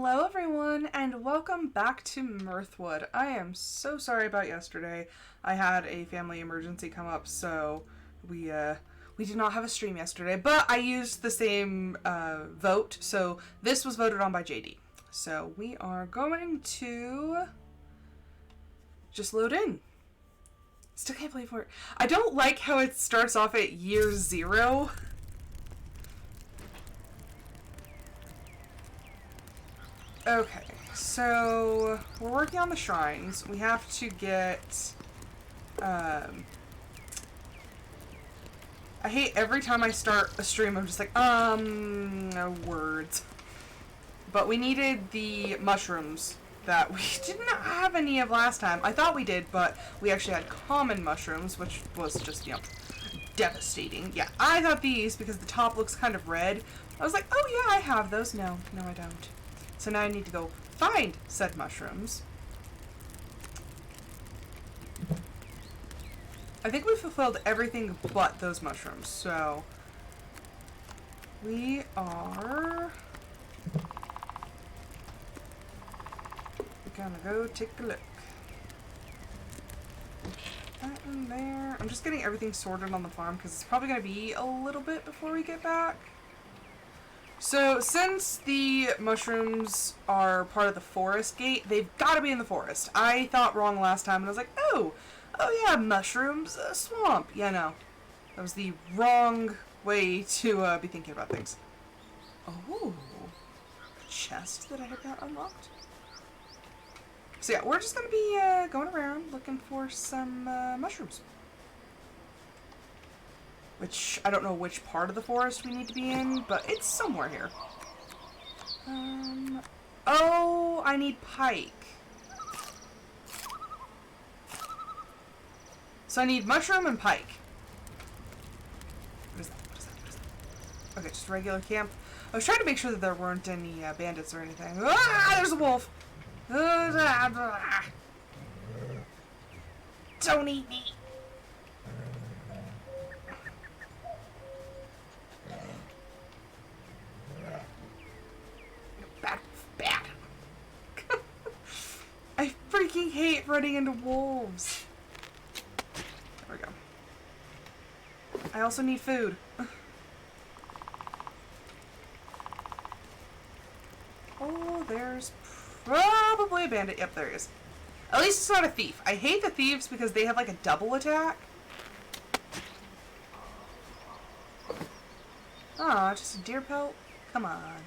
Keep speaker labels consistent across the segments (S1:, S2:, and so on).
S1: Hello everyone and welcome back to Mirthwood. I am so sorry about yesterday. I had a family emergency come up, so we did not have a stream yesterday, but I used the same vote, so this was voted on by JD. So we are going to just load in. Still can't believe I don't like how it starts off at year 0. Okay, so we're working on the shrines. We have to get, I hate every time I start a stream, I'm just like, no words. But we needed the mushrooms that we didn't have any of last time. I thought we did, but we actually had common mushrooms, which was just, devastating. Yeah, I thought these, because the top looks kind of red, I was like, oh yeah, I have those. No, I don't. So now I need to go find said mushrooms. I think we fulfilled everything but those mushrooms, so we're gonna go take a look. That in there. I'm just getting everything sorted on the farm because it's probably gonna be a little bit before we get back. So, since the mushrooms are part of the forest gate, they've got to be in the forest. I thought wrong last time, and I was like, oh yeah, mushrooms, swamp. Yeah, no. That was the wrong way to be thinking about things. Oh, a chest that I had not unlocked. So yeah, we're just going to be going around looking for some mushrooms. Which, I don't know which part of the forest we need to be in, but it's somewhere here. Oh, I need pike. So I need mushroom and pike. What is that? Okay, just regular camp. I was trying to make sure that there weren't any bandits or anything. Ah, there's a wolf! Don't eat me! Bad. I freaking hate running into wolves. There we go. I also need food. Oh, there's probably a bandit. Yep, there he is. At least it's not a thief. I hate the thieves because they have like a double attack. Aw, just a deer pelt? Come on.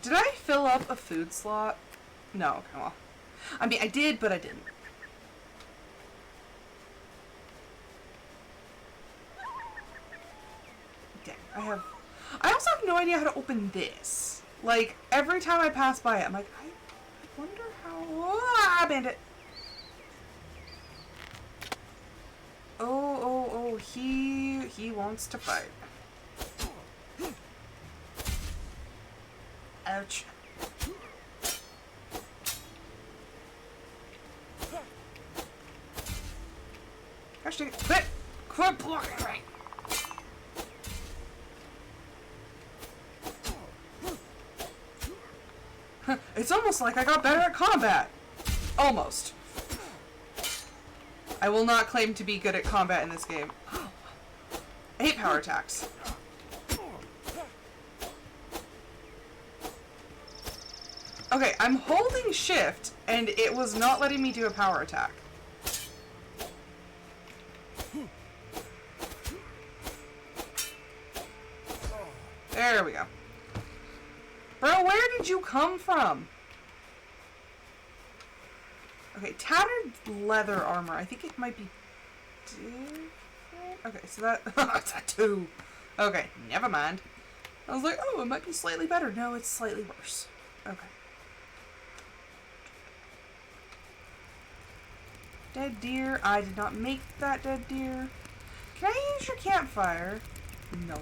S1: Did I fill up a food slot? No, okay, well. I mean, I did, but I didn't. Dang, I also have no idea how to open this. Like, every time I pass by it, I'm like, I wonder how... Ah, bandit! Oh, he wants to fight. Ouch. Gosh dang it. Quit blocking me! It's almost like I got better at combat. Almost. I will not claim to be good at combat in this game. I hate power attacks. Okay, I'm holding shift, and it was not letting me do a power attack. There we go. Bro, where did you come from? Okay, tattered leather armor. I think it might be different. Okay, so that... It's a 2. Okay, never mind. I was like, oh, it might be slightly better. No, it's slightly worse. Okay. Dead deer. I did not make that dead deer. Can I use your campfire? No.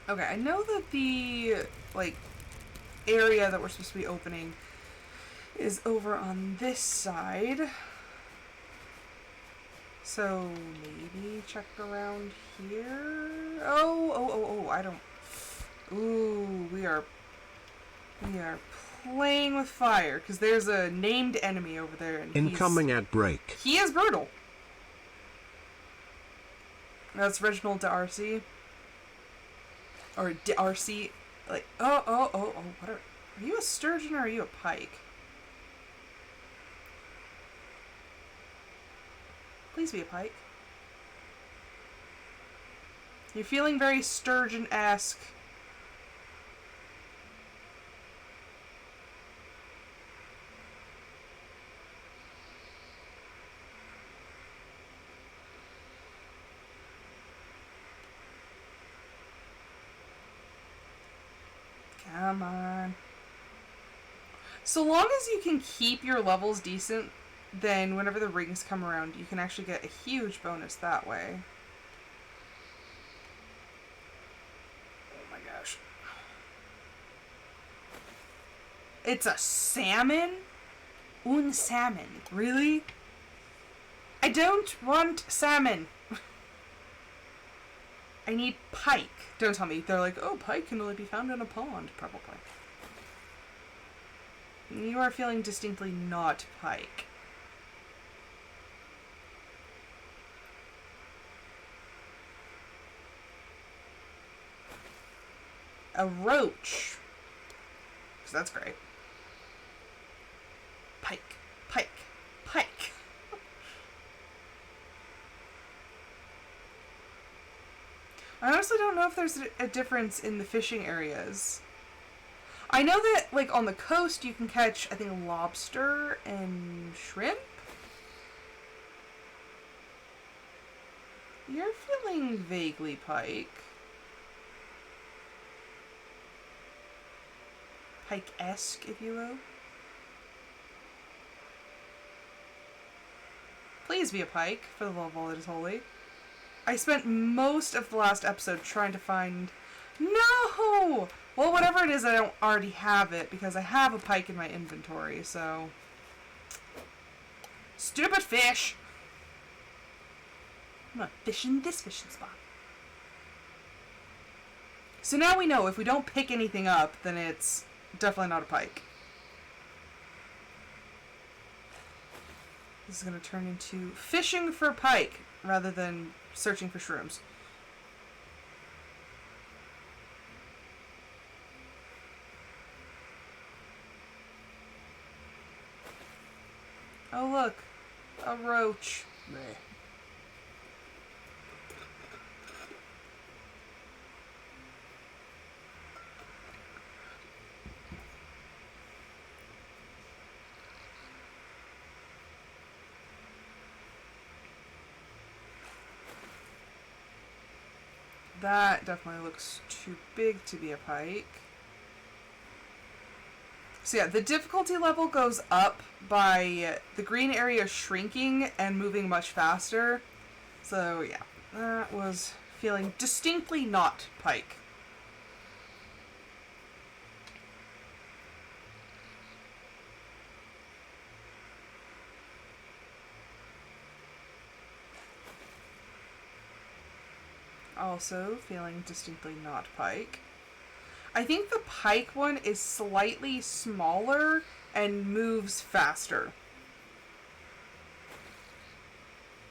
S1: Okay, I know that the, area that we're supposed to be opening is over on this side. So maybe check around here. Oh, I don't Ooh, we are playing with fire because there's a named enemy over there, and
S2: Incoming at break.
S1: he is brutal. That's Reginald D'Arcy. Or D'Arcy. Like, oh, what are you a sturgeon or are you a pike? Please be a pike. You're feeling very sturgeon-esque. Come on. So long as you can keep your levels decent, then whenever the rings come around, you can actually get a huge bonus that way. Oh my gosh. It's a salmon? Un salmon. Really? I don't want salmon. I need pike. Don't tell me. They're like, oh, pike can only be found in a pond. Probably. You are feeling distinctly not pike. A roach. So that's great. Pike. Pike. Pike. I honestly don't know if there's a difference in the fishing areas. I know that, like, on the coast you can catch, I think, lobster and shrimp? You're feeling vaguely pike. Pike-esque, if you will. Please be a pike, for the love of all that is holy. I spent most of the last episode trying to find... No! Well, whatever it is, I don't already have it, because I have a pike in my inventory, so... Stupid fish! I'm not fishing this fishing spot. So now we know, if we don't pick anything up, then it's definitely not a pike. This is going to turn into fishing for pike, rather than searching for shrooms. Oh look, a roach. Bleh. That definitely looks too big to be a pike. So yeah, the difficulty level goes up by the green area shrinking and moving much faster. So yeah, that was feeling distinctly not pike. Also feeling distinctly not pike. I think the pike one is slightly smaller and moves faster.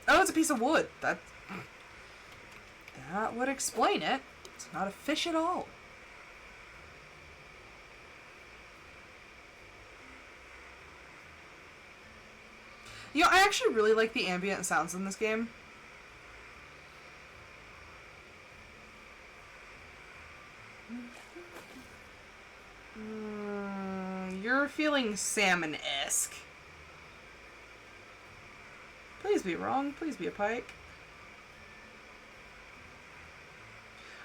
S1: Oh, it's a piece of wood. That would explain it. It's not a fish at all. You know, I actually really like the ambient sounds in this game. You're feeling salmon-esque. Please be wrong. Please be a pike.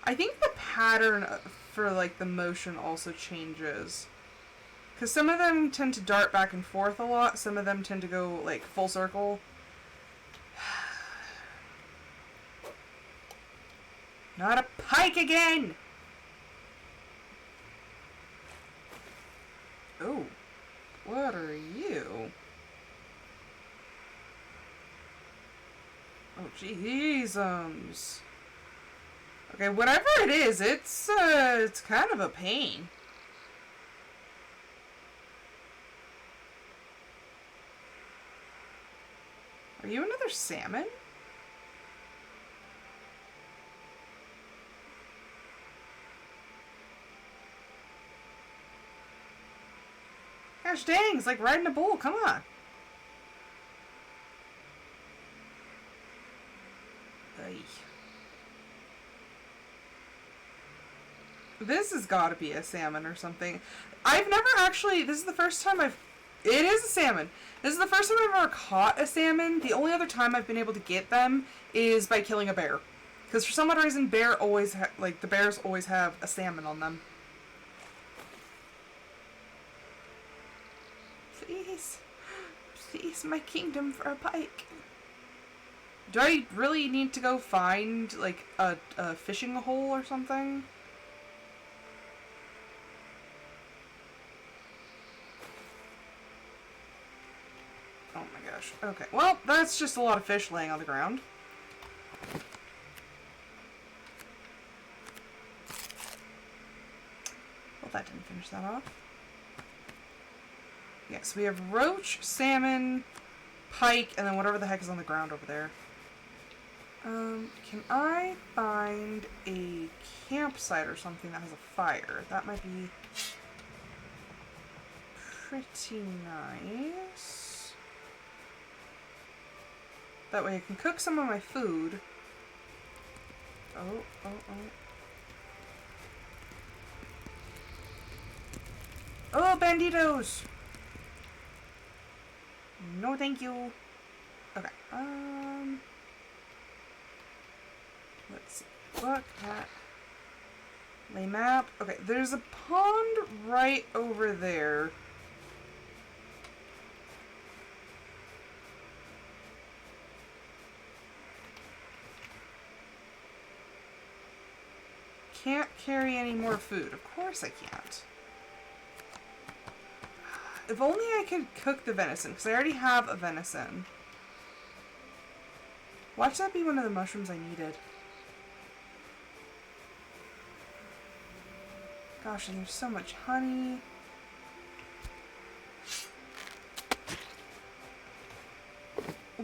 S1: I think the pattern for, like, the motion also changes. Because some of them tend to dart back and forth a lot. Some of them tend to go, like, full circle. Not a pike again! Oh, what are you? Oh, jeezums. Okay, whatever it is, it's kind of a pain. Are you another salmon? Gosh dang, it's like riding a bull, come on. Ay. This has got to be a salmon or something. I've never actually, this is the first time it is a salmon. This is the first time I've ever caught a salmon. The only other time I've been able to get them is by killing a bear. Because for some odd reason, the bears always have a salmon on them. Please. Please, my kingdom for a pike. Do I really need to go find, like, a fishing hole or something? Oh my gosh. Okay. Well, that's just a lot of fish laying on the ground. Well, that didn't finish that off. Yes, we have roach, salmon, pike, and then whatever the heck is on the ground over there. Can I find a campsite or something that has a fire? That might be pretty nice. That way I can cook some of my food. Oh. Oh, banditos! No, thank you. Okay, let's see. Look at lay map. Okay, there's a pond right over there. Can't carry any more food. Of course I can't. If only I could cook the venison, because I already have a venison. Watch that be one of the mushrooms I needed. Gosh, and there's so much honey.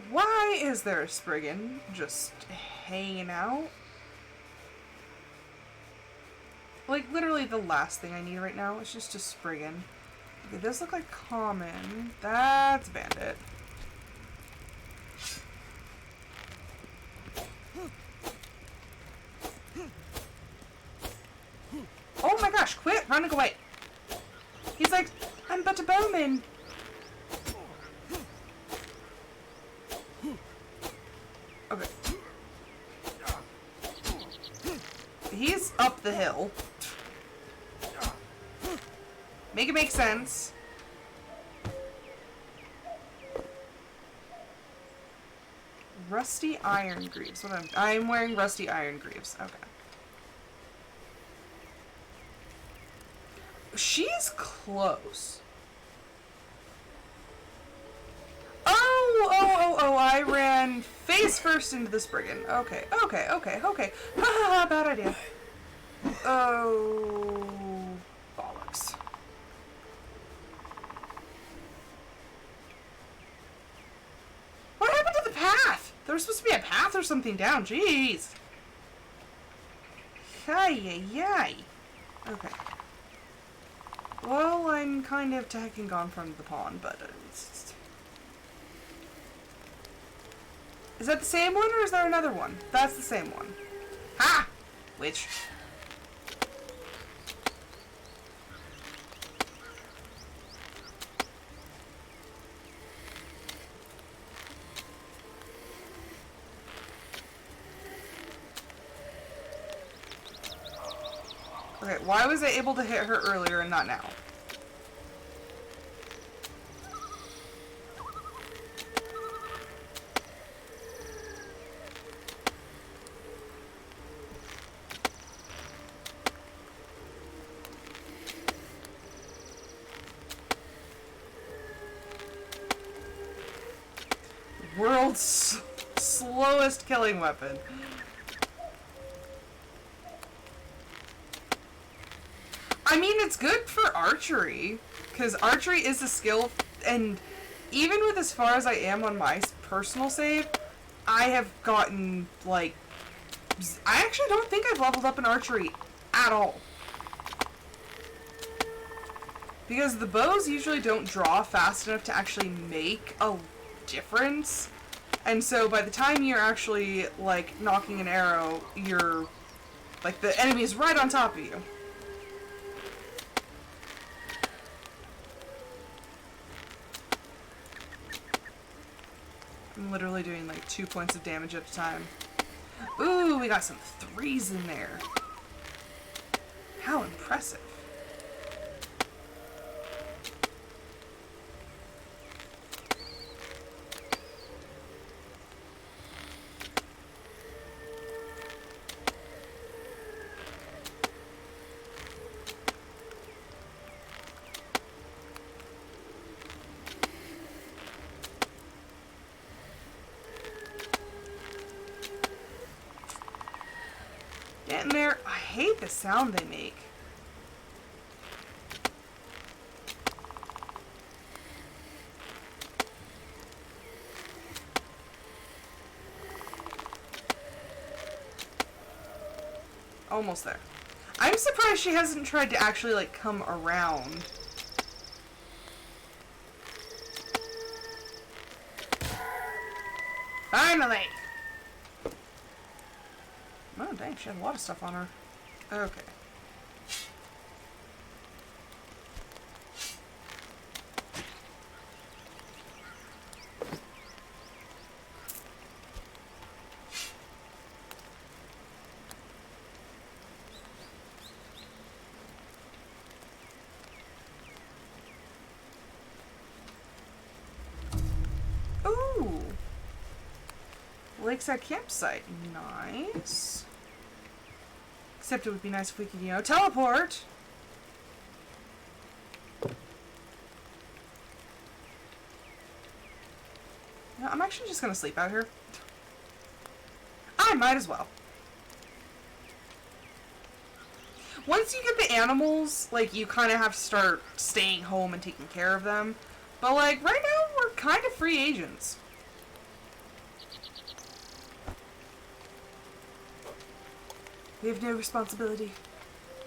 S1: Why is there a Spriggan just hanging out? Like, literally the last thing I need right now is just a Spriggan. Okay, this look like common. That's bandit. Oh my gosh, quit running away. He's like, I'm but a bowman. Okay. He's up the hill. Make it make sense. Rusty iron greaves. What I'm wearing rusty iron greaves. Okay. She's close. Oh, I ran face first into the Spriggan. Okay. Ha, bad idea. Oh, bollocks. What happened to the path? There was supposed to be a path or something down. Jeez. Hi. Okay. Well, I'm kind of tacking gone from the pond, but it's... Is that the same one, or is there another one? That's the same one. Ha! Which... Okay, why was I able to hit her earlier and not now? World's slowest killing weapon. I mean, it's good for archery, because archery is a skill, and even with as far as I am on my personal save, I have gotten, like, I actually don't think I've leveled up in archery at all. Because the bows usually don't draw fast enough to actually make a difference. And so by the time you're actually, like, knocking an arrow, you're, like, the enemy is right on top of you. I'm literally doing, like, 2 points of damage at a time. Ooh, we got some 3s in there. How impressive. Getting there. I hate the sound they make. Almost there. I'm surprised she hasn't tried to actually, like, come around. Finally! Oh, dang, she had a lot of stuff on her. Okay. Ooh! Lakeside campsite. Nice. Except it would be nice if we could, you know, teleport. No, I'm actually just gonna sleep out here. I might as well. Once you get the animals, like, you kind of have to start staying home and taking care of them. But, like, right now, we're kind of free agents. We have no responsibility,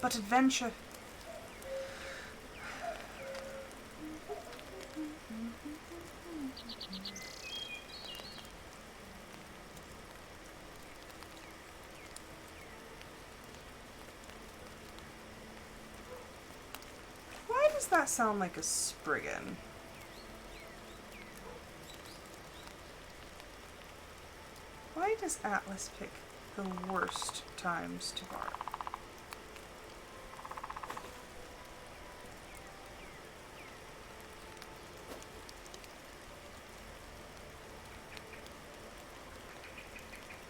S1: but adventure. Why does that sound like a Spriggan? Why does Atlas pick the worst times to bark?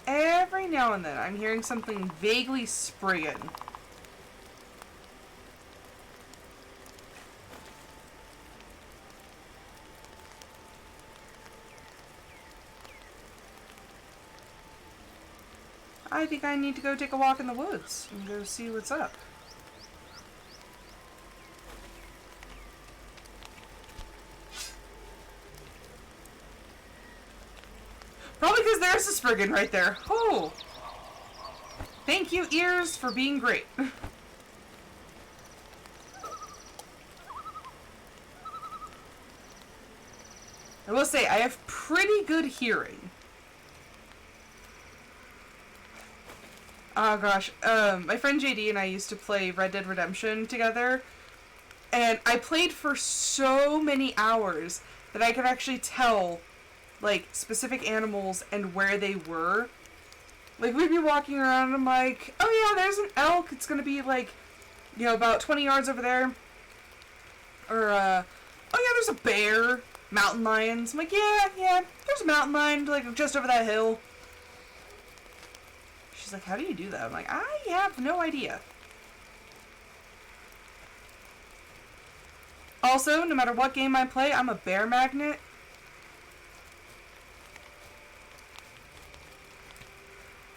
S1: Every now and then I'm hearing something vaguely Spriggan. I think I need to go take a walk in the woods and go see what's up. Probably because there's a Spriggan right there. Oh! Thank you, ears, for being great. I will say, I have pretty good hearing. Oh gosh, my friend JD and I used to play Red Dead Redemption together, and I played for so many hours that I could actually tell, like, specific animals and where they were. Like, we'd be walking around and I'm like, oh yeah, there's an elk, it's gonna be like, you know, about 20 yards over there. Or, oh yeah, there's a bear, mountain lions. I'm like, yeah, there's a mountain lion, like, just over that hill. She's like, how do you do that? I'm like, I have no idea. Also, no matter what game I play, I'm a bear magnet.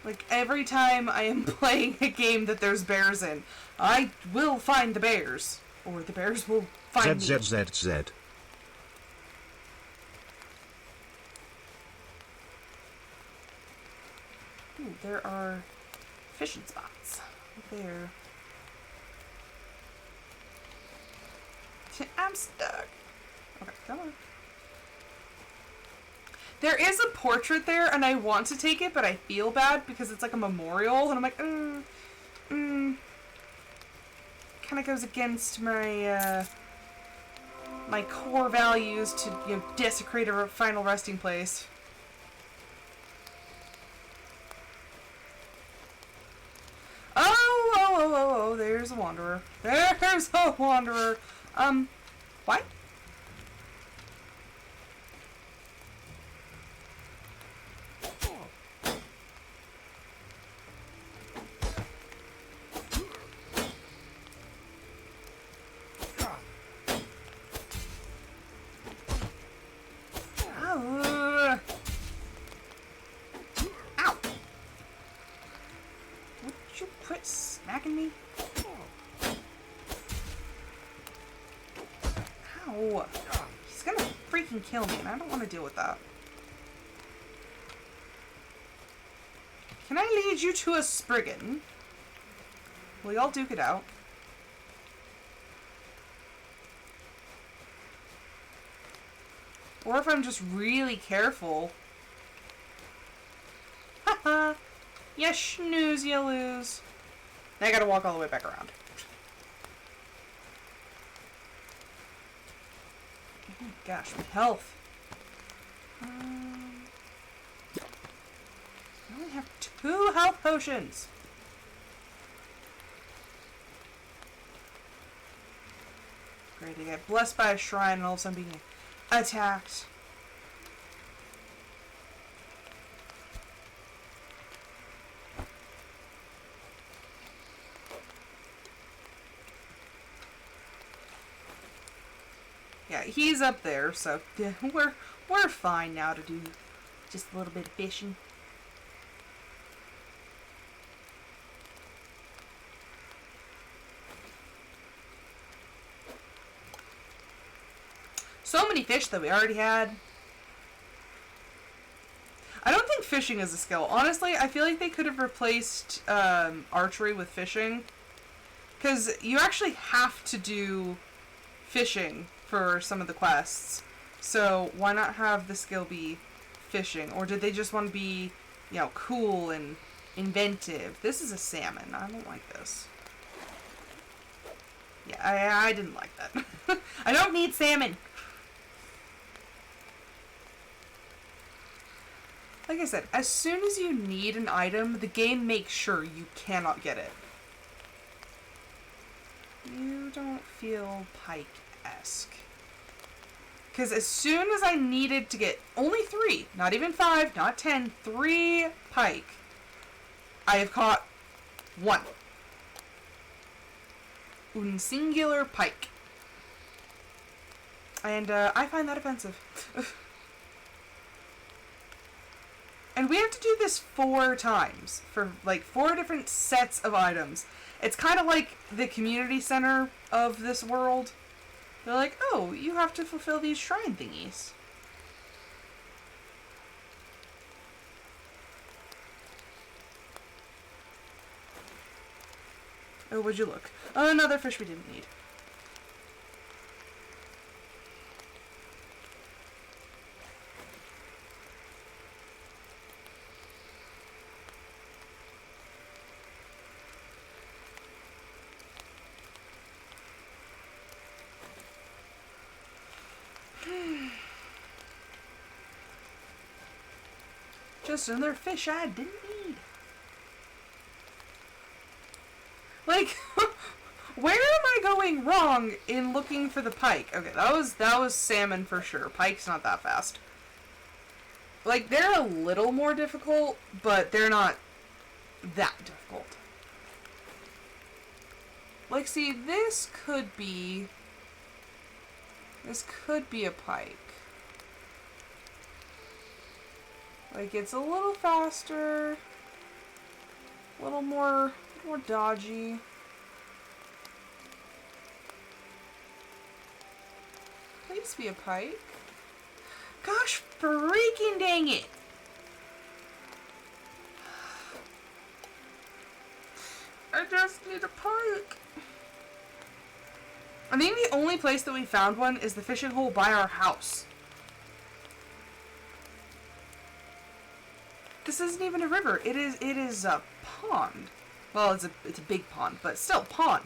S1: Like, every time I am playing a game that there's bears in, I will find the bears. Or the bears will find me.
S2: Z.
S1: Ooh, there are fishing spots. There. I'm stuck. Okay, come on. There is a portrait there, and I want to take it, but I feel bad because it's like a memorial, and I'm like, kind of goes against my, my core values to, you know, desecrate a final resting place. Oh, there's a wanderer. There's a wanderer. What? Ow! Would you quit smacking me? Ow! He's gonna freaking kill me, and I don't want to deal with that. Can I lead you to a Spriggan? Will y'all duke it out? Or if I'm just really careful. Haha! You snooze, you lose. Now I gotta walk all the way back around. Oh my gosh, my health. I only have 2 health potions. Great, I get blessed by a shrine and all of a sudden being attacked. Yeah, he's up there, so yeah, we're fine now to do just a little bit of fishing. So many fish that we already had. I don't think fishing is a skill. Honestly, I feel like they could have replaced archery with fishing. Because you actually have to do fishing for some of the quests. So why not have the skill be fishing? Or did they just want to be, you know, cool and inventive? This is a salmon. I don't like this. Yeah, I didn't like that. I don't need salmon. Like I said, as soon as you need an item, the game makes sure you cannot get it. You don't feel pike-esque. Because as soon as I needed to get only 3, not even 5, not 10, 3 pike, I have caught 1. Un singular pike. And I find that offensive. And we have to do this 4 times for like 4 different sets of items. It's kind of like the community center of this world. They're like, oh, you have to fulfill these shrine thingies. Oh, would you look? Oh, another fish we didn't need. Just another fish I didn't need. Like, where am I going wrong in looking for the pike? Okay, that was salmon for sure. Pike's not that fast. Like, they're a little more difficult, but they're not that difficult. Like, see, this could be a pike. Like, it's a little faster. A little more dodgy. Please be a pike. Gosh freaking dang it! I just need a pike. I think the only place that we found one is the fishing hole by our house. This isn't even a river. It is a pond. Well, it's a big pond, but still pond.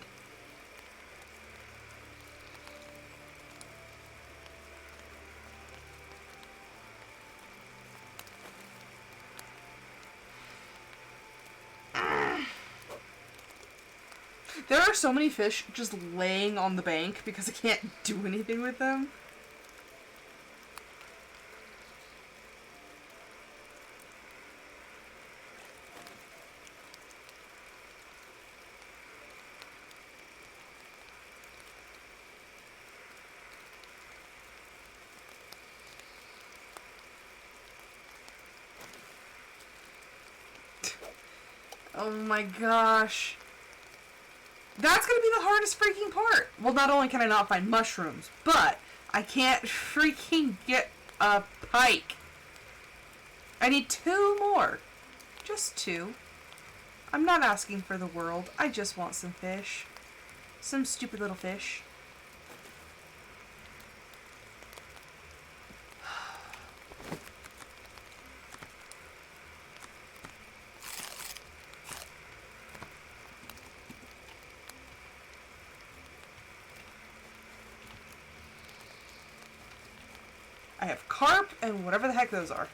S1: There are so many fish just laying on the bank because I can't do anything with them. Oh my gosh. That's gonna be the hardest freaking part. Well, not only can I not find mushrooms, but I can't freaking get a pike. I need 2 more. Just 2. I'm not asking for the world. I just want some fish. Some stupid little fish. I have carp and whatever the heck those are.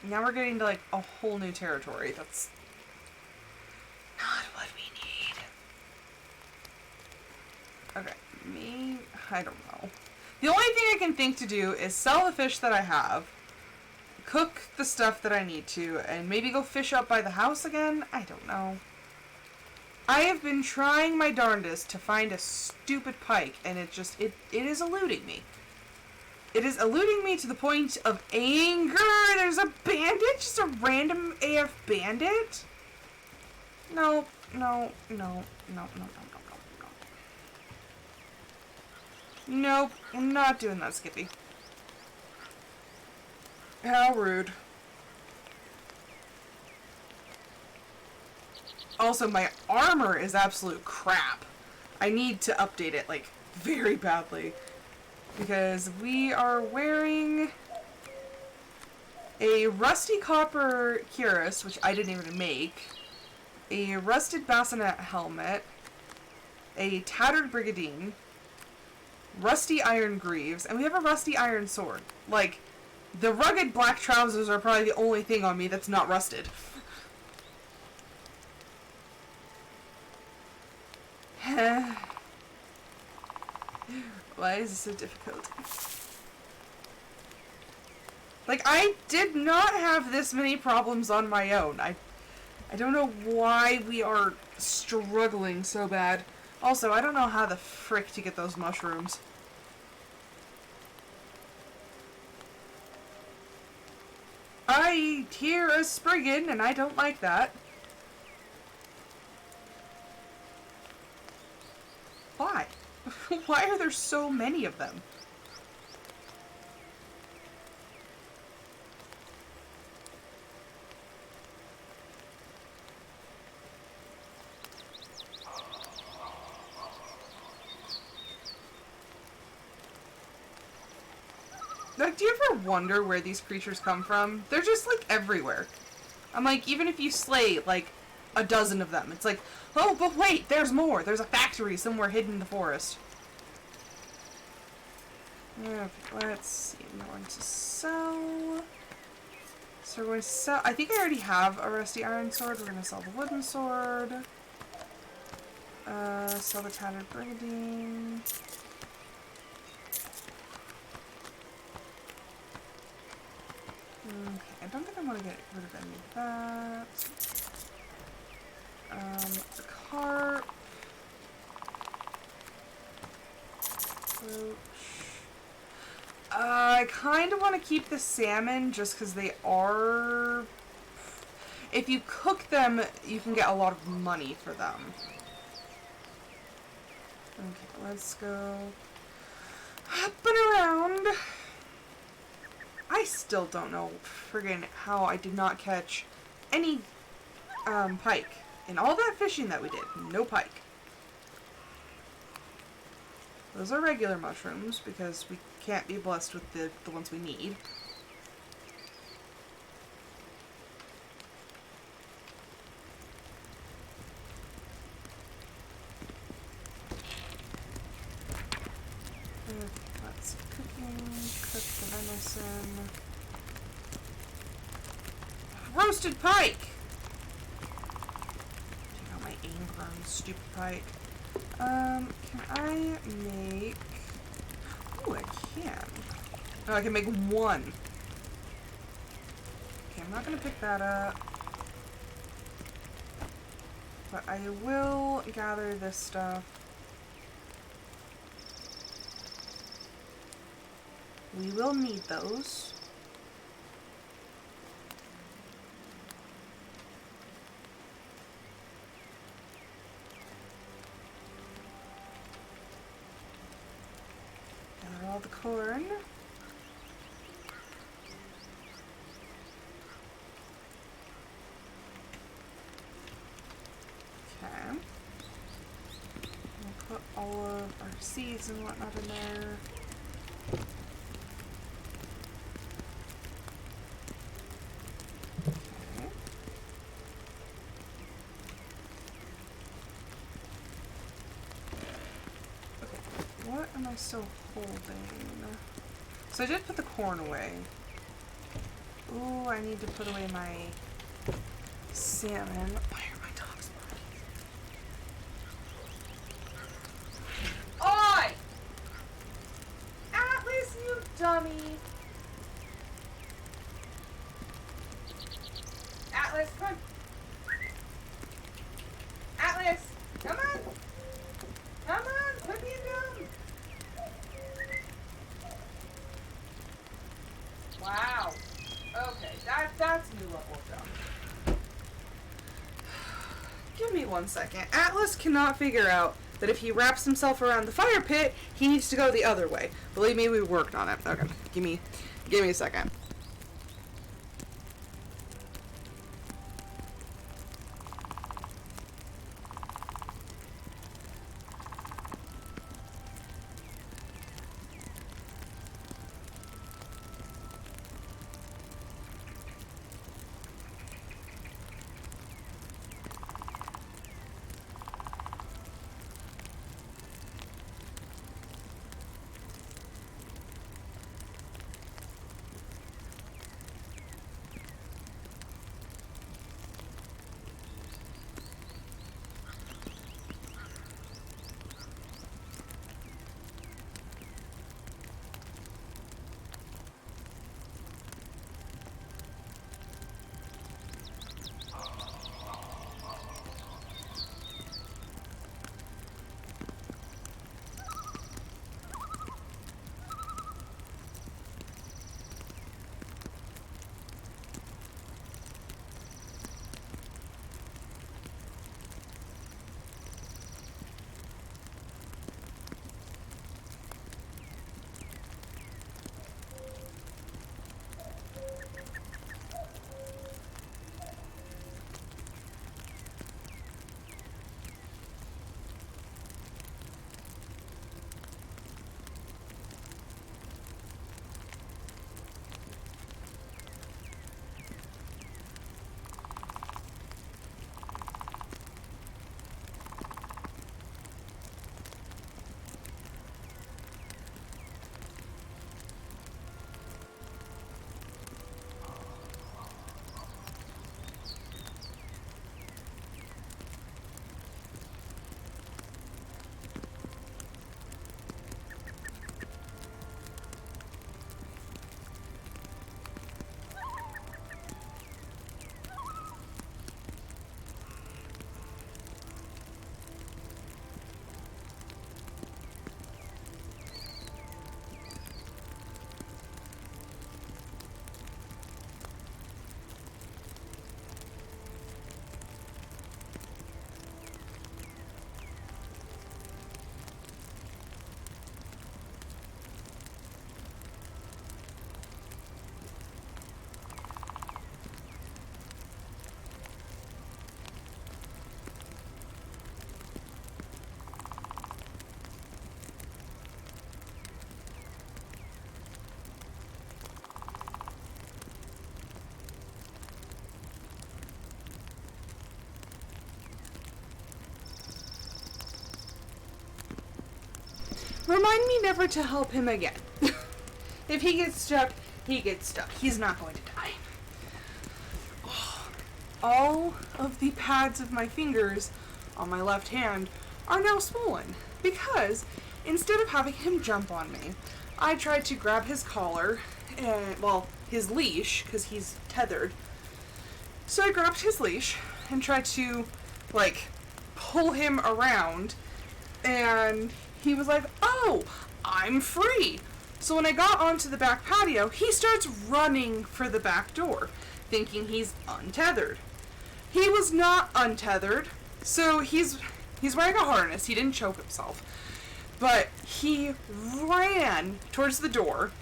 S1: Now we're getting to like a whole new territory. That's not what we need. Okay, I don't know. The only thing I can think to do is sell the fish that I have, cook the stuff that I need to, and maybe go fish up by the house again? I don't know. I have been trying my darndest to find a stupid pike, and it is eluding me. It is eluding me to the point of anger. There's a bandit? Just a random AF bandit? No, no, no, no, no, no, no, no, no. Nope, I'm not doing that, Skippy. How rude. Also, my armor is absolute crap. I need to update it, like, very badly. Because we are wearing a rusty copper cuirass, which I didn't even make, a rusted bassinet helmet, a tattered brigandine, rusty iron greaves, and we have a rusty iron sword. Like, the rugged black trousers are probably the only thing on me that's not rusted. Why is this so difficult? Like, I did not have this many problems on my own. I don't know why we are struggling so bad. Also, I don't know how the frick to get those mushrooms. I hear a Spriggan, and I don't like that. Why? Why are there so many of them? Like, do you ever wonder where these creatures come from? They're just, like, everywhere. I'm like, even if you slay, like, a dozen of them, it's like, oh, but wait, there's more. There's a factory somewhere hidden in the forest. Okay, let's see. I'm going to sell. So we're going to sell. I think I already have a rusty iron sword. We're going to sell the wooden sword. Sell the tattered brigandine. Okay, I don't think I want to get rid of any of that. The carp. Roach. I kind of want to keep the salmon just because they are... If you cook them, you can get a lot of money for them. Okay, let's go up and around. I still don't know friggin' how I did not catch any pike. In all that fishing that we did, no pike. Those are regular mushrooms because we can't be blessed with the ones we need. That's cooking. Cook the venison. Roasted pike! Check out my aim-grown stupid pike. Can I make... Ooh, I can. Oh, I can make one. Okay, I'm not gonna pick that up. But I will gather this stuff. We will need those. Gather all the corn. Okay. We'll put all of our seeds and whatnot in there. What am I still holding? So I did put the corn away. Ooh, I need to put away my salmon. Why are my dogs barking? Oi! Atlas, you dummy! Atlas, come on! Atlas, come on! Come on, quit being dumb! Wow. Okay, that's a new level of dumb. Give me 1 second. Atlas cannot figure out that if he wraps himself around the fire pit, he needs to go the other way. Believe me, we worked on it. Okay, give me a second. remind me never to help him again. If he gets stuck, he gets stuck. He's not going to die. All of the pads of my fingers on my left hand are now swollen because instead of having him jump on me, I tried to grab his collar and, well, his leash, because he's tethered. So I grabbed his leash and tried to, like, pull him around, and he was like, oh, I'm free. So when I got onto the back patio, he starts running for the back door, thinking he's untethered. He was not untethered, so he's wearing a harness. He didn't choke himself. But he ran towards the door,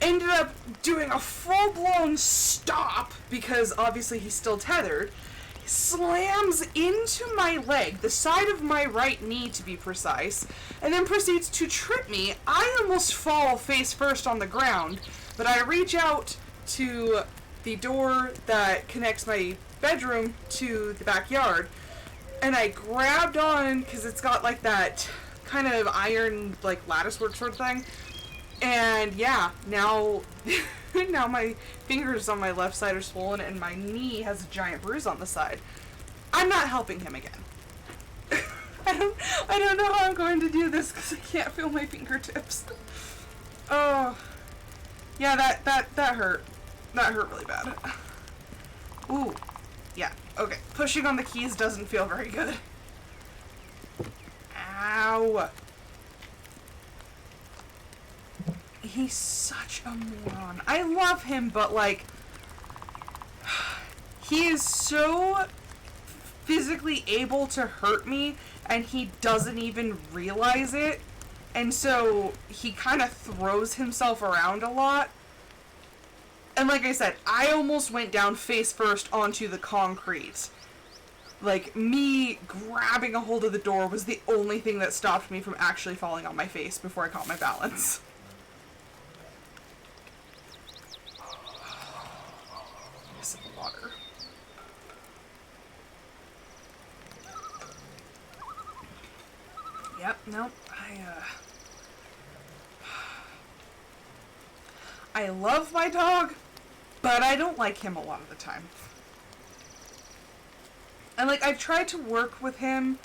S1: ended up doing a full-blown stop, because obviously he's still tethered, slams into my leg, the side of my right knee to be precise, and then proceeds to trip me. I almost fall face first on the ground, but I reach out to the door that connects my bedroom to the backyard, and I grabbed on, because it's got like that kind of iron, like lattice work sort of thing, and yeah, now now my fingers on my left side are swollen and my knee has a giant bruise on the side. I'm not helping him again. I don't know how I'm going to do this because I can't feel my fingertips. Oh, yeah, that hurt. That hurt really bad. Ooh, yeah, okay. Pushing on the keys doesn't feel very good. Ow. He's such a moron. I love him, but like, he is so physically able to hurt me, and he doesn't even realize it, and so he kind of throws himself around a lot. And like I said, I almost went down face first onto the concrete. Like, me grabbing a hold of the door was the only thing that stopped me from actually falling on my face before I caught my balance. Some water. Yep, nope, I love my dog, but I don't like him a lot of the time. And like, I've tried to work with him,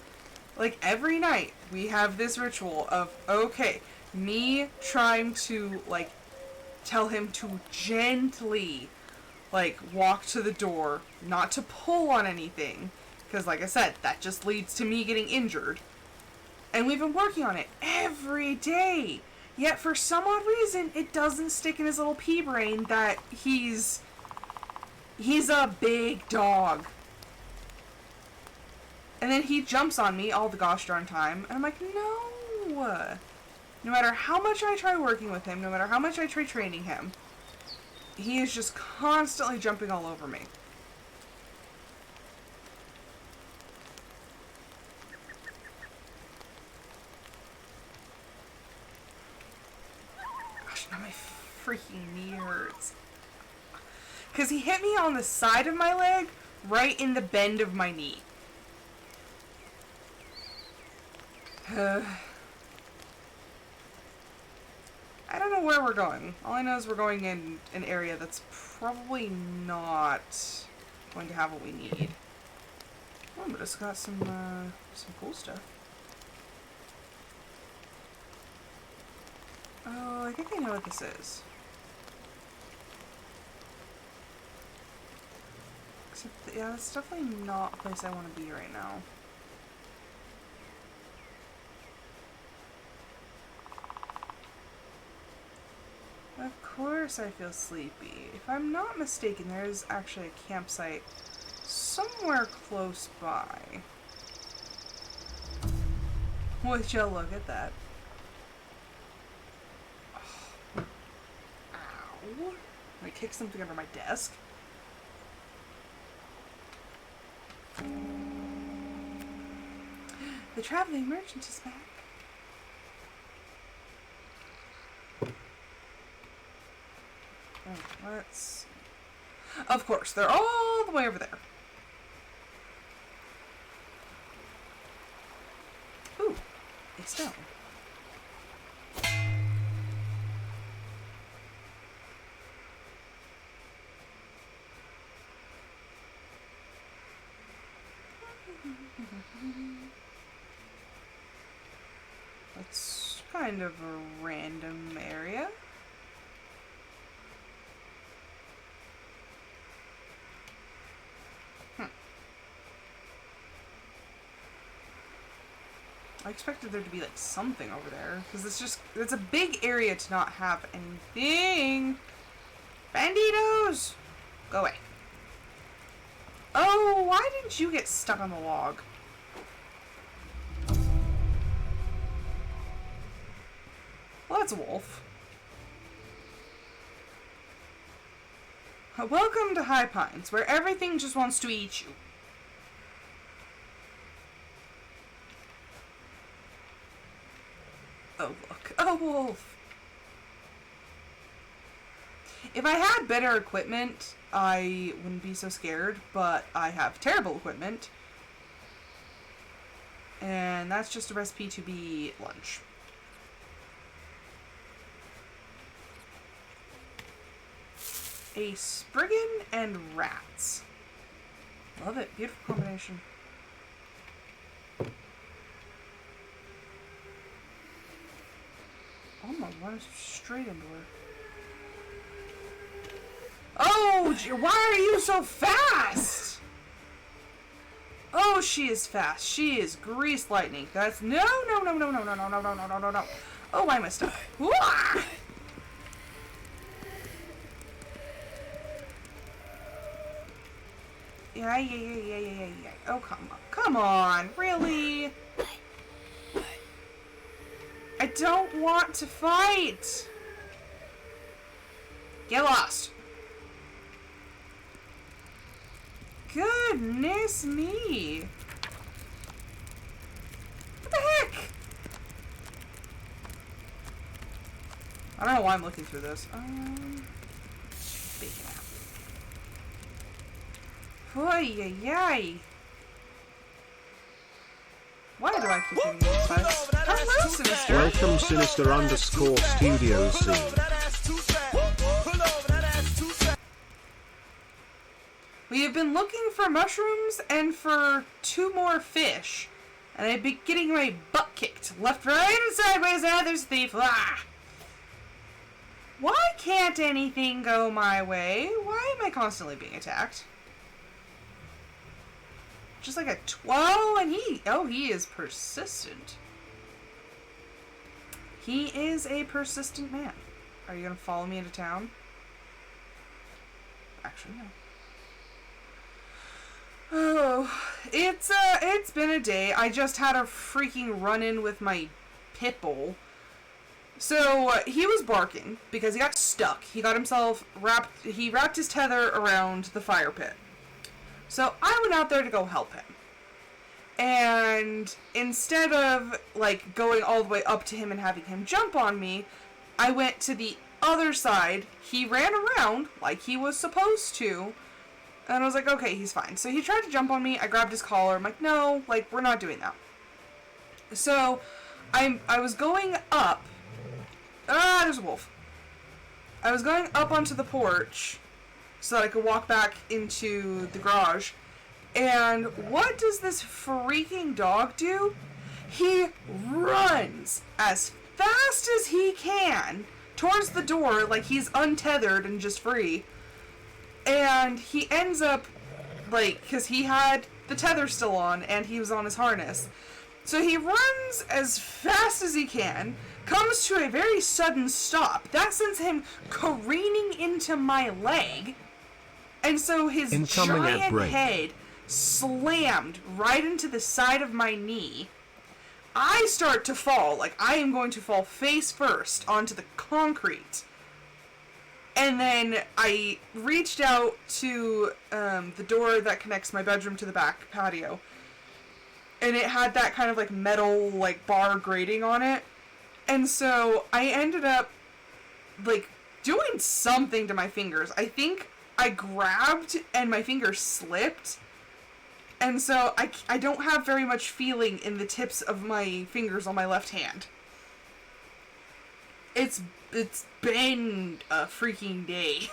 S1: like every night we have this ritual of, okay, me trying to like tell him to gently like walk to the door, not to pull on anything, because like I said, that just leads to me getting injured. And we've been working on it every day. Yet for some odd reason, it doesn't stick in his little pea brain that he's a big dog. And then he jumps on me all the gosh darn time, and I'm like, no. No matter how much I try working with him, no matter how much I try training him, he is just constantly jumping all over me. Gosh, now my freaking knee hurts. Because he hit me on the side of my leg, right in the bend of my knee. I don't know where we're going. All I know is we're going in an area that's probably not going to have what we need. Oh, but it's got some cool stuff. Oh, I think I know what this is. Except, yeah, that's definitely not a place I want to be right now. Of course I feel sleepy. If I'm not mistaken, there is actually a campsite somewhere close by. Would you look at that? Oh. Ow. I kicked something under my desk. The traveling merchant is back. Oh, let's... Of course, they're all the way over there. Ooh, a stone. kind of a random area. I expected there to be like something over there, because it's a big area to not have anything. Banditos! Go away. Oh, why didn't you get stuck on the log? Well, that's a wolf. Welcome to High Pines, where everything just wants to eat you. Oh, look. A wolf. If I had better equipment, I wouldn't be so scared, but I have terrible equipment. And that's just a recipe to be lunch. A Spriggan and rats. Love it. Beautiful combination. Oh my, run straight into her. Oh, why are you so fast? Oh, she is fast. She is grease lightning. That's no. Oh, I messed up. Wah! Yeah. Oh, come on, really? I don't want to fight. Get lost. Goodness me. What the heck? I don't know why I'm looking through this. Bacon apple. Oy. Why do I keep getting these fights? Hello, Sinister.
S2: Welcome, Sinister_Studios.
S1: We have been looking for mushrooms and for 2 more fish. And I've been getting my butt kicked. Left, right, and sideways. There's a thief. Ah! Why can't anything go my way? Why am I constantly being attacked? Just like a and he is persistent. He is a persistent man. Are you gonna follow me into town? Actually, no. Oh, it's been a day. I just had a freaking run-in with my pit bull. So, he was barking because he got stuck. He got himself he wrapped his tether around the fire pit. So, I went out there to go help him. And instead of, like, going all the way up to him and having him jump on me, I went to the other side. He ran around like he was supposed to. And I was like, okay, he's fine. So he tried to jump on me. I grabbed his collar. I'm like, no, like, we're not doing that. So I was going up. There's a wolf. I was going up onto the porch so that I could walk back into the garage. And what does this freaking dog do? He runs as fast as he can towards the door like he's untethered and just free. And he ends up, like, because he had the tether still on and he was on his harness. So he runs as fast as he can, comes to a very sudden stop. That sends him careening into my leg. And so his giant head slammed right into the side of my knee. I start to fall, like I am going to fall face first onto the concrete. And then I reached out to the door that connects my bedroom to the back patio. And it had that kind of like metal like bar grating on it. And so I ended up like doing something to my fingers. I think I grabbed and my fingers slipped. And so I don't have very much feeling in the tips of my fingers on my left hand. It's been a freaking day.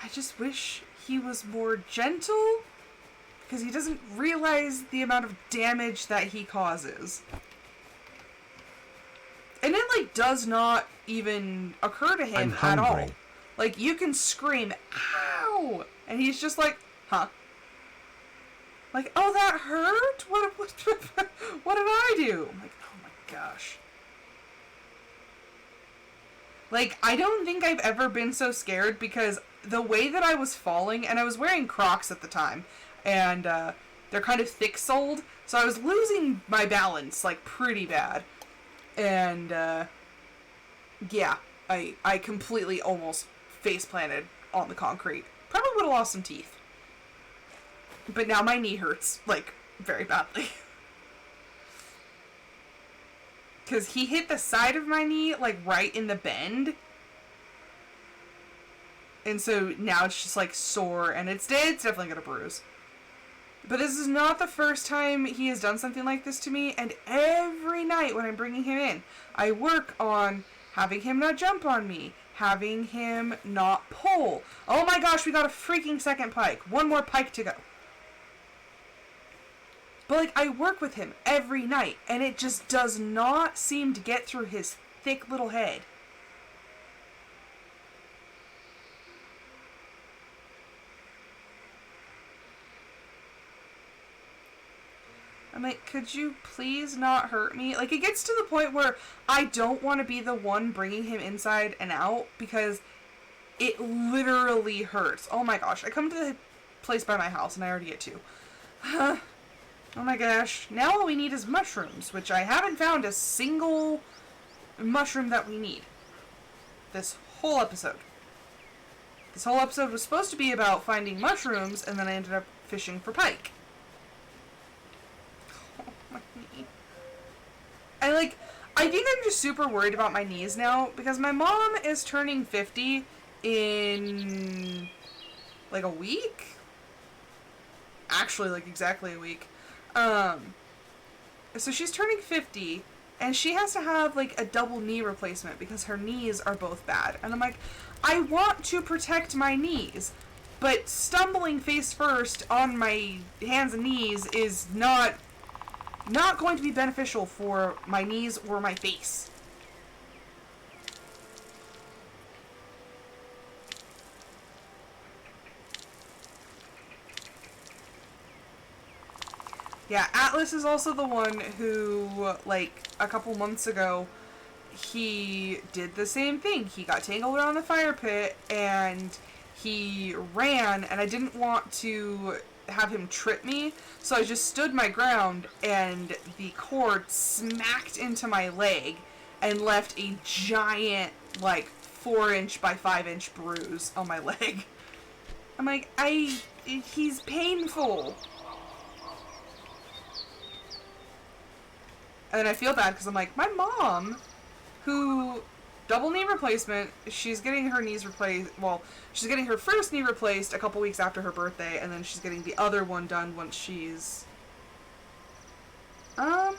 S1: I just wish he was more gentle. because he doesn't realize the amount of damage that he causes. And it, like, does not even occur to him at all. Like, you can scream, ow! And he's just like, huh? Like, oh, that hurt? What did I do? I'm like, oh my gosh. Like, I don't think I've ever been so scared because the way that I was falling, and I was wearing Crocs at the time, and they're kind of thick-soled, so I was losing my balance, like, pretty bad. And, yeah, I completely almost face-planted on the concrete. Probably would have lost some teeth. But now my knee hurts, like, very badly. Because he hit the side of my knee, like, right in the bend. And so now it's just, like, sore, and it's definitely gonna bruise. But this is not the first time he has done something like this to me, and every night when I'm bringing him in, I work on having him not jump on me, having him not pull. Oh my gosh, we got a freaking second pike. One more pike to go. But, like, I work with him every night, and it just does not seem to get through his thick little head. I'm like, could you please not hurt me? Like, it gets to the point where I don't want to be the one bringing him inside and out because it literally hurts. Oh my gosh. I come to the place by my house and I already get two. Oh my gosh. Now all we need is mushrooms, which I haven't found a single mushroom that we need. This whole episode. This whole episode was supposed to be about finding mushrooms, and then I ended up fishing for pike. I think I'm just super worried about my knees now, because my mom is turning 50 in, like, a week? Actually, like, exactly a week. So she's turning 50, and she has to have, like, a double knee replacement, because her knees are both bad. And I'm like, I want to protect my knees, but stumbling face first on my hands and knees is not going to be beneficial for my knees or my face. Yeah, Atlas is also the one who, like, a couple months ago, he did the same thing. He got tangled around the fire pit, and he ran, and I didn't want to have him trip me, so I just stood my ground, and the cord smacked into my leg and left a giant, like, 4-inch by 5-inch bruise on my leg. I'm like, he's painful. And I feel bad because I'm like, my mom, who, double knee replacement, she's getting her knees replaced, well, she's getting her first knee replaced a couple weeks after her birthday, and then she's getting the other one done once she's, let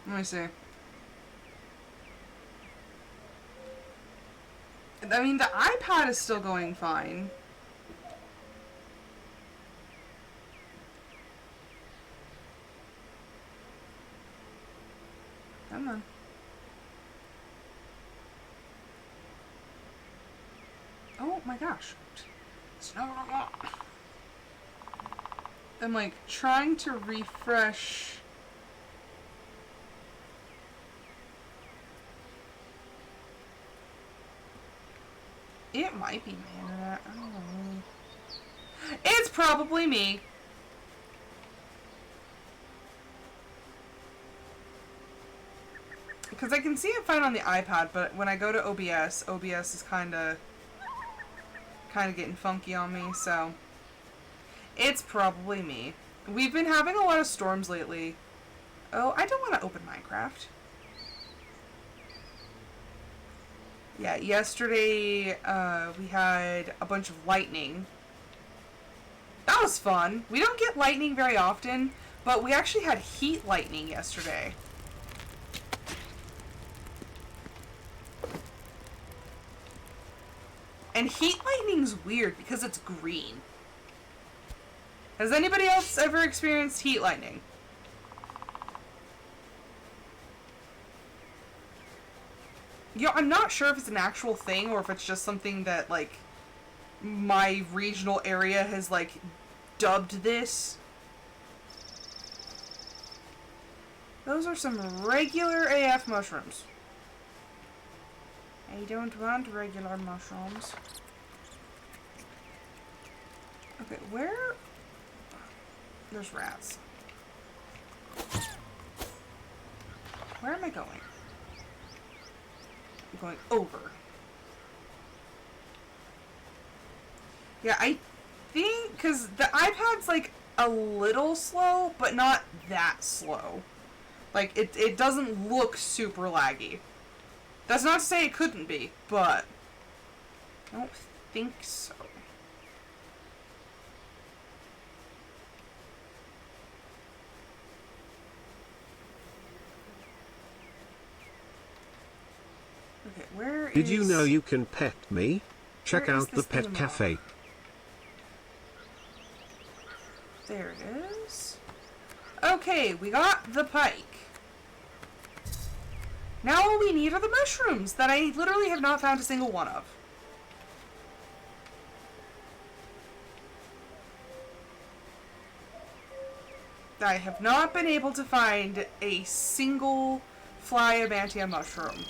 S1: me see. I mean, the iPad is still going fine. Come on. Oh my gosh. I'm like trying to refresh. It might be my internet. I don't know. It's probably me. Because I can see it fine on the iPad, but when I go to OBS, OBS is kind of getting funky on me, so it's probably me. We've been having a lot of storms lately. Oh, I don't want to open Minecraft. Yeah, yesterday we had a bunch of lightning. That was fun. We don't get lightning very often, but we actually had heat lightning yesterday. And heat lightning's weird because it's green. Has anybody else ever experienced heat lightning? Yeah, I'm not sure if it's an actual thing or if it's just something that, like, my regional area has, like, dubbed this. Those are some regular AF mushrooms. I don't want regular mushrooms. Okay, where? There's rats. Where am I going? I'm going over. Yeah, I think, because the iPad's like a little slow, but not that slow. Like, it doesn't look super laggy. That's not to say it couldn't be, but I don't think so. Okay, where is...
S2: Did you know you can pet me? Check
S1: Where is
S2: out the
S1: this
S2: pet
S1: thing
S2: cafe.
S1: There it is. Okay, we got the pike. Now all we need are the mushrooms that I literally have not found a single one of. I have not been able to find a single Flyabantia mushroom.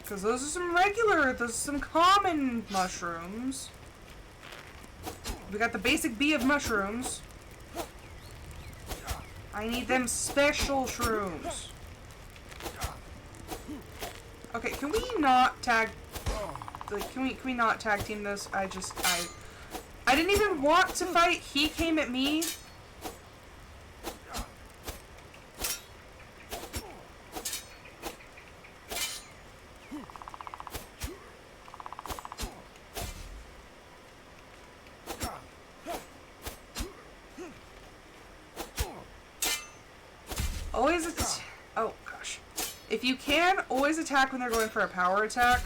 S1: Because those are some regular, those are some common mushrooms. We got the basic bee of mushrooms. I need them special shrooms. Okay, can we not tag... Like, can we not tag team this? I didn't even want to fight. He came at me. Always oh gosh. If you can, always attack when they're going for a power attack.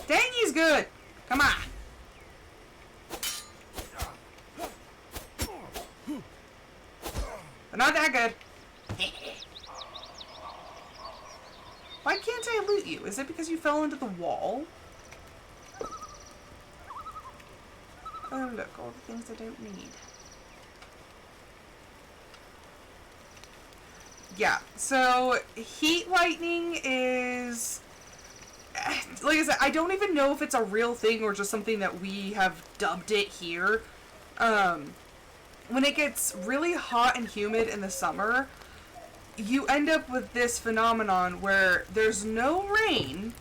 S1: Dang, he's good! Come on! But not that good. Why can't I loot you? Is it because you fell into the wall? Oh look, all the things I don't need. Yeah, so heat lightning is, like I said, I don't even know if it's a real thing or just something that we have dubbed it here. When it gets really hot and humid in the summer, you end up with this phenomenon where there's no rain,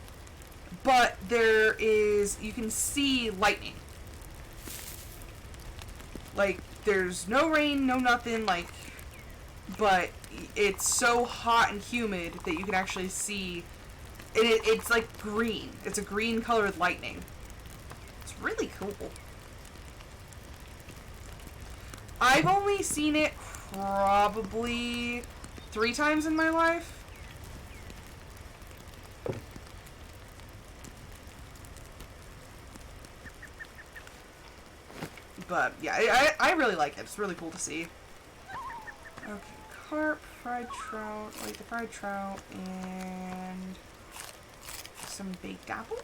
S1: but there is, you can see lightning. Like, there's no rain, no nothing, like, but it's so hot and humid that you can actually see, it's like green. It's a green colored lightning. It's really cool. I've only seen it probably 3 times in my life. But yeah, I really like it. It's really cool to see. Okay. Carp, fried trout, like the fried trout, and some baked apple.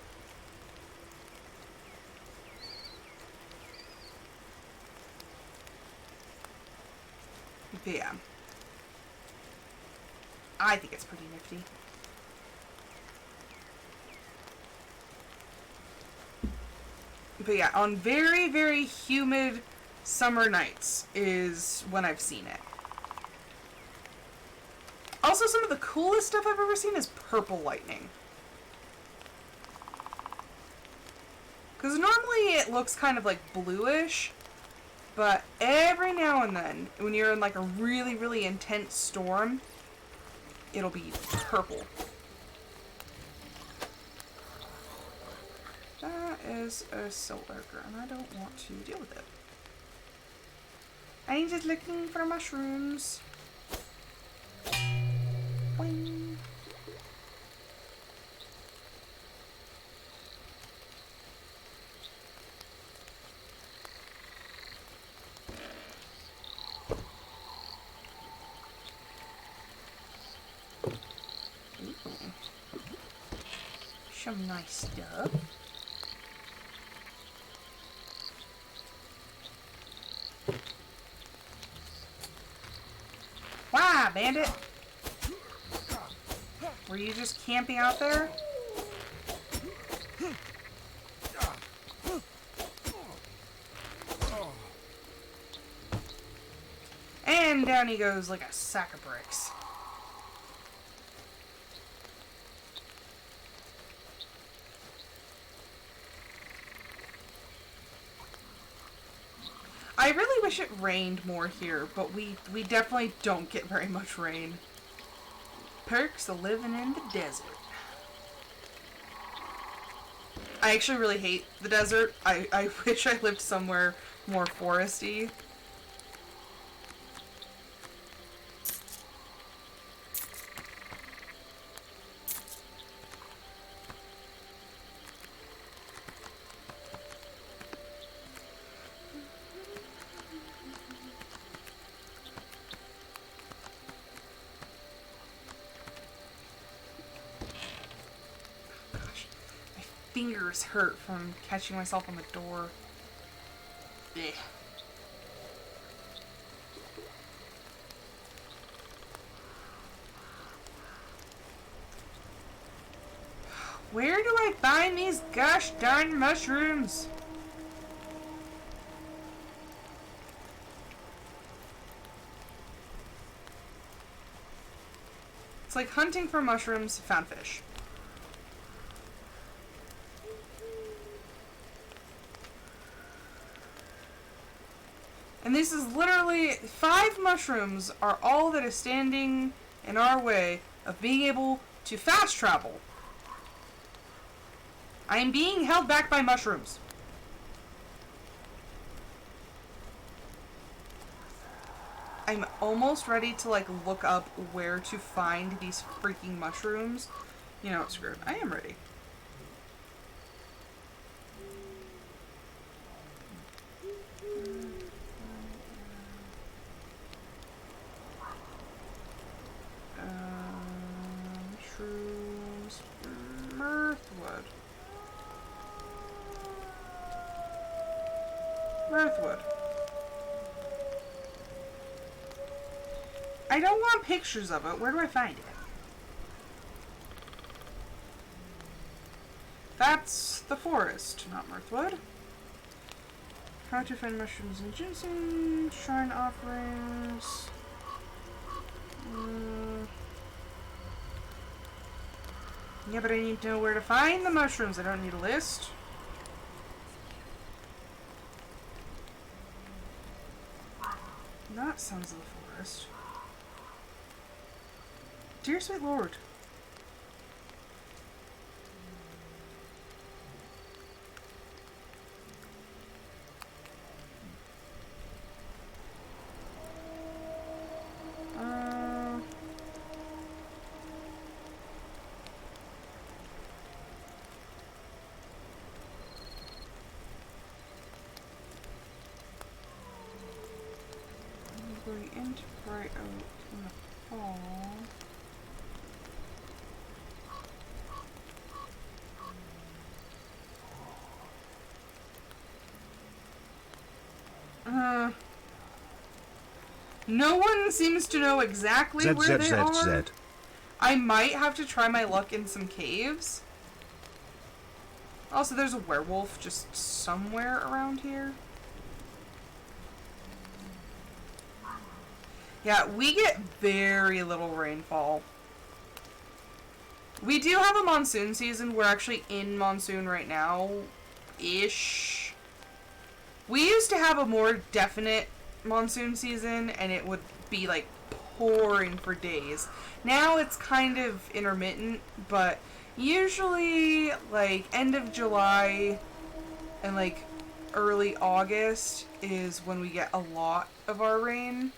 S1: But yeah, I think it's pretty nifty. But yeah, on very, very humid summer nights is when I've seen it. Also, some of the coolest stuff I've ever seen is purple lightning. Because normally it looks kind of like bluish, but every now and then, when you're in like a really, really intense storm, it'll be purple. That is a soul lurker, and I don't want to deal with it. I'm just looking for mushrooms. Boing. some nice stuff. Why, bandit? Were you just camping out there? And down he goes like a sack of bricks. I really wish it rained more here, but we definitely don't get very much rain. Perks of living in the desert. I actually really hate the desert. I wish I lived somewhere more foresty. Fingers hurt from catching myself on the door. Ugh. Where do I find these gosh darn mushrooms? It's like hunting for mushrooms, found fish. And this is literally 5 mushrooms are all that is standing in our way of being able to fast travel. I am being held back by mushrooms. I'm almost ready to like look up where to find these freaking mushrooms. You know what, screw it. I am ready. Shrooms, Mirthwood. Mirthwood. I don't want pictures of it. Where do I find it? That's the forest, not Mirthwood. How to find mushrooms and ginseng. Shrine offerings. Yeah, but I need to know where to find the mushrooms. I don't need a list. Not Sons of the Forest. Dear sweet Lord. Going into Bright Oak in the fall. No one seems to know exactly where they are. I might have to try my luck in some caves. Also, there's a werewolf just somewhere around here. Yeah, we get very little rainfall. We do have a monsoon season. We're actually in monsoon right now-ish. We used to have a more definite monsoon season, and it would be, like, pouring for days. Now it's kind of intermittent, but usually, like, end of July and, like, early August is when we get a lot of our rain.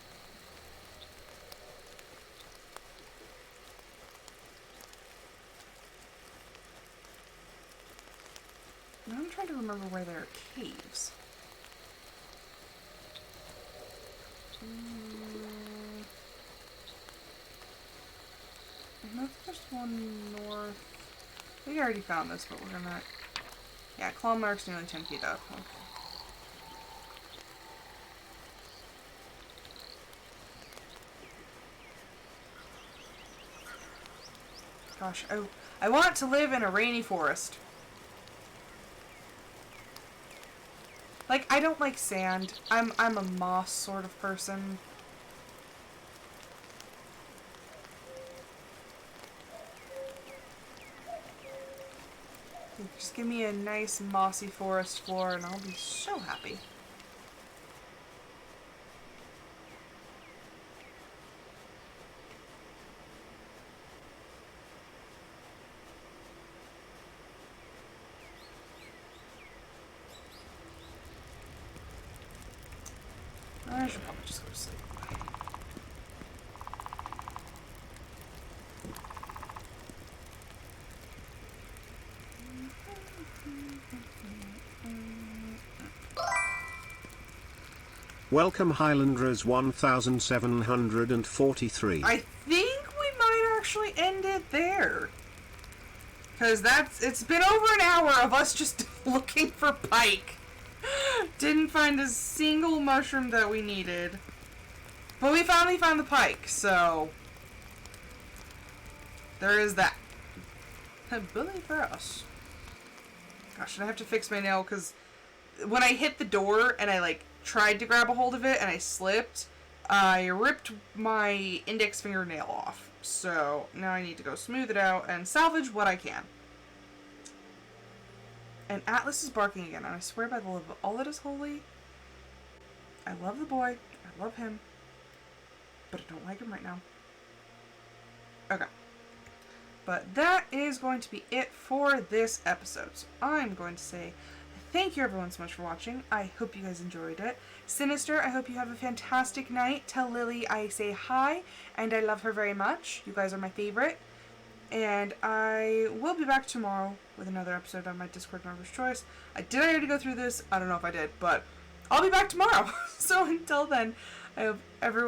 S1: Now I'm trying to remember where there are caves. I know there's one north. We already found this, but we're gonna... Yeah, claw marks nearly 10 feet up. Okay. Gosh, I want to live in a rainy forest. Like, I don't like sand. I'm a moss sort of person. Just give me a nice mossy forest floor and I'll be so happy. I should probably just go to sleep.
S2: Welcome Highlanders 1743.
S1: I think we might actually end it there. Because it's been over an hour of us just looking for pike. Didn't find a single mushroom that we needed. But we finally found the pike, so there is that. Bully for us. Gosh, and I have to fix my nail because when I hit the door and I tried to grab a hold of it and I slipped, I ripped my index fingernail off. So now I need to go smooth it out and salvage what I can. And Atlas is barking again, and I swear by the love of all that is holy, I love the boy, I love him, but I don't like him right now. Okay. But that is going to be it for this episode. So I'm going to say thank you everyone so much for watching. I hope you guys enjoyed it. Sinister, I hope you have a fantastic night. Tell Lily I say hi, and I love her very much. You guys are my favorite. And I will be back tomorrow with another episode on my Discord member's choice. Did I already go through this? I don't know if I did, but I'll be back tomorrow. So until then, I hope everyone